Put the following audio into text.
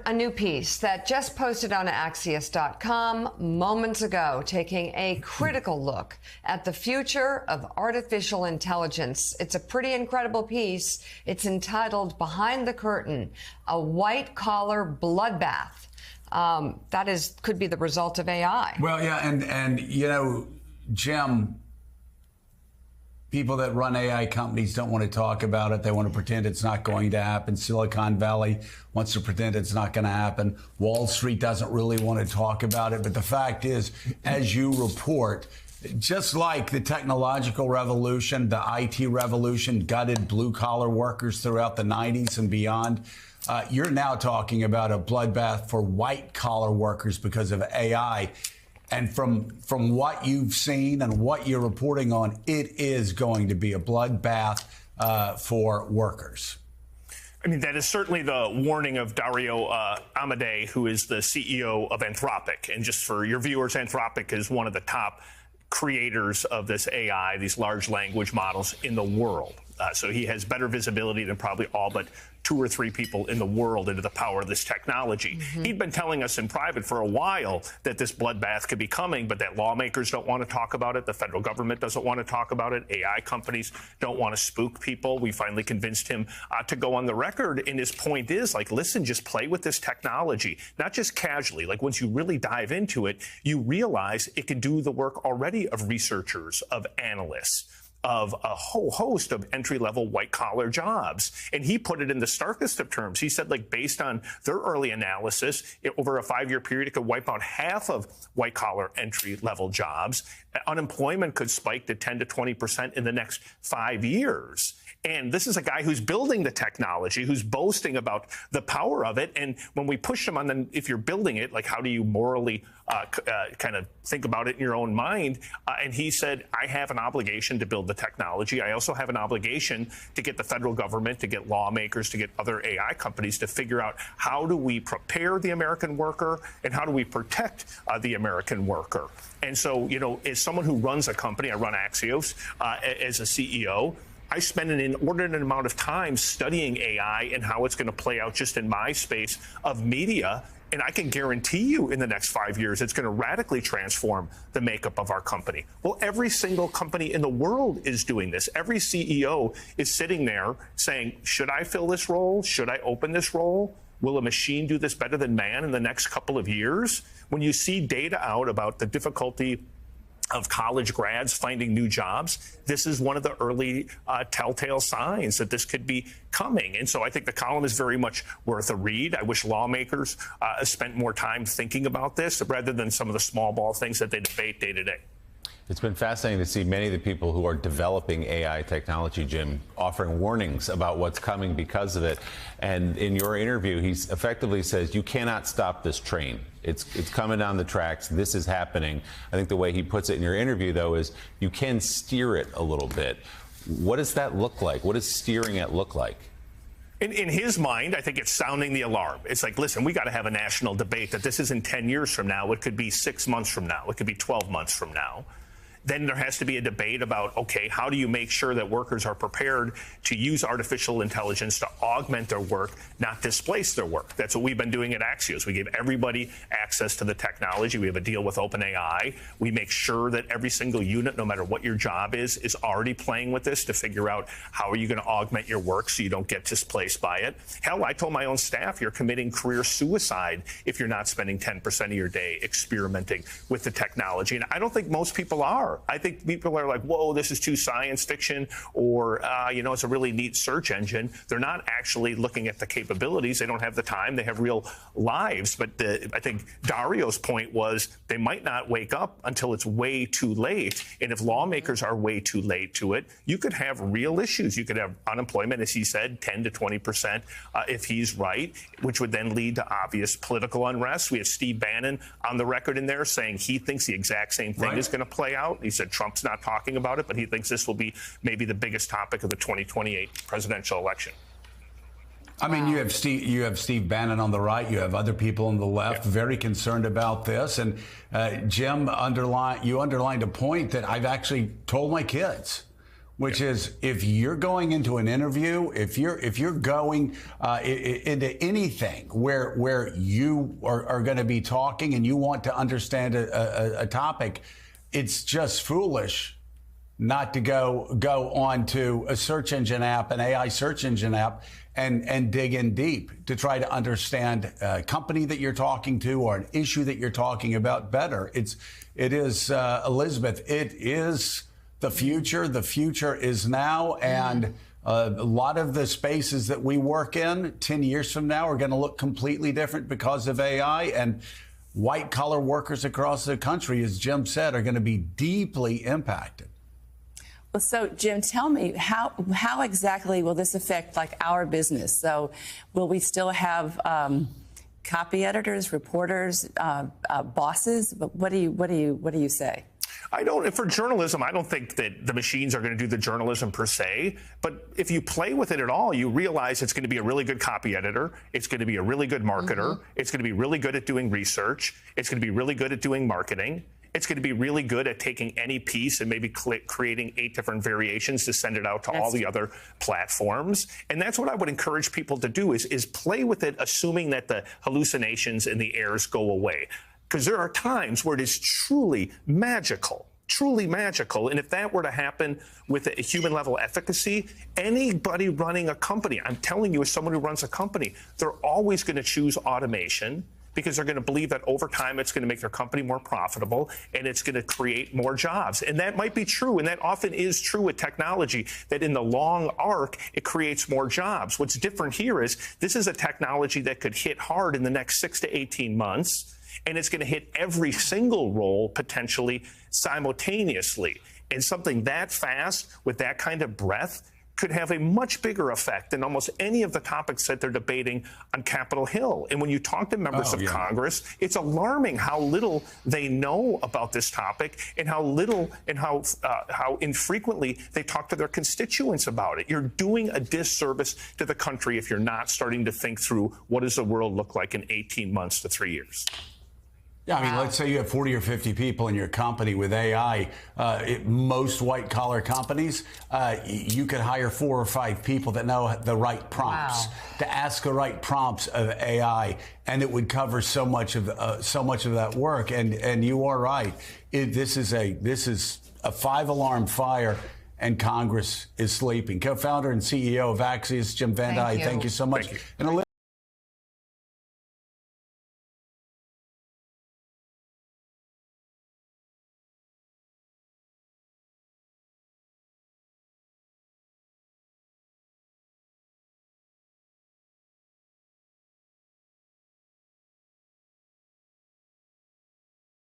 a new piece that just posted on Axios.com moments ago, taking a critical look at the future of artificial intelligence. It's a pretty incredible piece. It's entitled Behind the Curtain, a white-collar bloodbath. Could be the result of AI. Well, yeah, and you know, Jim, people that run AI companies don't want to talk about it. They want to pretend it's not going to happen. Silicon Valley wants to pretend it's not going to happen. Wall Street doesn't really want to talk about it. But the fact is, as you report, just like the technological revolution, the IT revolution gutted blue-collar workers throughout the 90s and beyond, you're now talking about a bloodbath for white-collar workers because of AI. And from what you've seen and what you're reporting on, it is going to be a bloodbath for workers. I mean, that is certainly the warning of Dario Amodei, who is the CEO of Anthropic. And just for your viewers, Anthropic is one of the top creators of this AI, these large language models in the world. So he has better visibility than probably all but 2 or 3 people in the world into the power of this technology. He'd been telling us in private for a while that this bloodbath could be coming, but that lawmakers don't want to talk about it. The federal government doesn't want to talk about it. AI companies don't want to spook people. We finally convinced him to go on the record. And his point is, like, listen, just play with this technology, not just casually. Like, once you really dive into it, you realize it can do the work already of researchers, of analysts, of a whole host of entry-level white-collar jobs. And he put it in the starkest of terms. He said, like, based on their early analysis, over a 5-year period, it could wipe out half of white-collar entry-level jobs. Unemployment could spike to 10 to 20% in the next 5 years. And this is a guy who's building the technology, who's boasting about the power of it. And when we push him on, then if you're building it, like, how do you morally kind of think about it in your own mind? And he said, I have an obligation to build the technology. I also have an obligation to get the federal government, to get lawmakers, to get other AI companies to figure out how do we prepare the American worker and how do we protect the American worker. And so, you know, as someone who runs a company, I run Axios as a CEO, I spend an inordinate amount of time studying AI and how it's going to play out just in my space of media. And I can guarantee you in the next 5 years, it's going to radically transform the makeup of our company. Well, every single company in the world is doing this. Every CEO is sitting there saying, should I fill this role? Should I open this role? Will a machine do this better than man in the next couple of years? When you see data out about the difficulty of college grads finding new jobs, this is one of the early telltale signs that this could be coming. And so I think the column is very much worth a read. I wish lawmakers spent more time thinking about this rather than some of the small ball things that they debate day to day. It's been fascinating to see many of the people who are developing AI technology, Jim, offering warnings about what's coming because of it. And in your interview, he effectively says, you cannot stop this train. It's coming down the tracks. This is happening. I think the way he puts it in your interview, though, is you can steer it a little bit. What does that look like? What does steering it look like? In his mind, I think it's sounding the alarm. It's like, listen, we got to have a national debate that this isn't 10 years from now. It could be 6 months from now. It could be 12 months from now. Then there has to be a debate about, okay, how do you make sure that workers are prepared to use artificial intelligence to augment their work, not displace their work? That's what we've been doing at Axios. We give everybody access to the technology. We have a deal with OpenAI. We make sure that every single unit, no matter what your job is already playing with this to figure out how are you going to augment your work so you don't get displaced by it. Hell, I told my own staff, you're committing career suicide if you're not spending 10% of your day experimenting with the technology. And I don't think most people are. I think people are like, whoa, this is too science fiction, or, you know, it's a really neat search engine. They're not actually looking at the capabilities. They don't have the time. They have real lives. But I think Dario's point was they might not wake up until it's way too late. And if lawmakers are way too late to it, you could have real issues. You could have unemployment, as he said, 10 to 20% if he's right, which would then lead to obvious political unrest. We have Steve Bannon on the record in there saying he thinks the exact same thing is going to play out. He said Trump's not talking about it, but he thinks this will be maybe the biggest topic of the 2028 presidential election. I mean, you have Steve Bannon on the right. You have other people on the left very concerned about this. And Jim, you underlined a point that I've actually told my kids. which is if you're going into an interview, if you're going into anything where you are going to be talking and you want to understand a topic, it's just foolish not to go on to a search engine app, an AI search engine app, and dig in deep to try to understand a company that you're talking to or an issue that you're talking about better. It is Elizabeth, it is the future. The future is now, and a lot of the spaces that we work in 10 years from now are going to look completely different because of AI, and white-collar workers across the country, as Jim said, are going to be deeply impacted. Well, so Jim, tell me how exactly will this affect like our business? So, will we still have copy editors, reporters, bosses? What do you say? For journalism, I don't think that the machines are going to do the journalism per se. But if you play with it at all, you realize it's going to be a really good copy editor. It's going to be a really good marketer. It's going to be really good at doing research. It's going to be really good at doing marketing. It's going to be really good at taking any piece and maybe creating 8 different variations to send it out to all the other platforms. And that's what I would encourage people to do is play with it, assuming that the hallucinations and the errors go away. Because there are times where it is truly magical. And if that were to happen with a human level efficacy, anybody running a company, I'm telling you, as someone who runs a company, they're always going to choose automation because they're going to believe that over time it's going to make their company more profitable and it's going to create more jobs. And that might be true, and that often is true with technology, that in the long arc, it creates more jobs. What's different here is this is a technology that could hit hard in the next 6 to 18 months. And it's going to hit every single role potentially simultaneously. And something that fast with that kind of breadth could have a much bigger effect than almost any of the topics that they're debating on Capitol Hill. And when you talk to members of Congress, it's alarming how little they know about this topic and how little and how infrequently they talk to their constituents about it. You're doing a disservice to the country if you're not starting to think through what does the world look like in 18 months to 3 years. Yeah, I mean, let's say you have 40 or 50 people in your company with AI. Most white-collar companies, you could hire 4 or 5 people that know the right prompts to ask the right prompts of AI, and it would cover so much of that work. And you are right. This is a 5-alarm fire, and Congress is sleeping. Co-founder and CEO of Axios, Jim Van Dyke, thank you so much.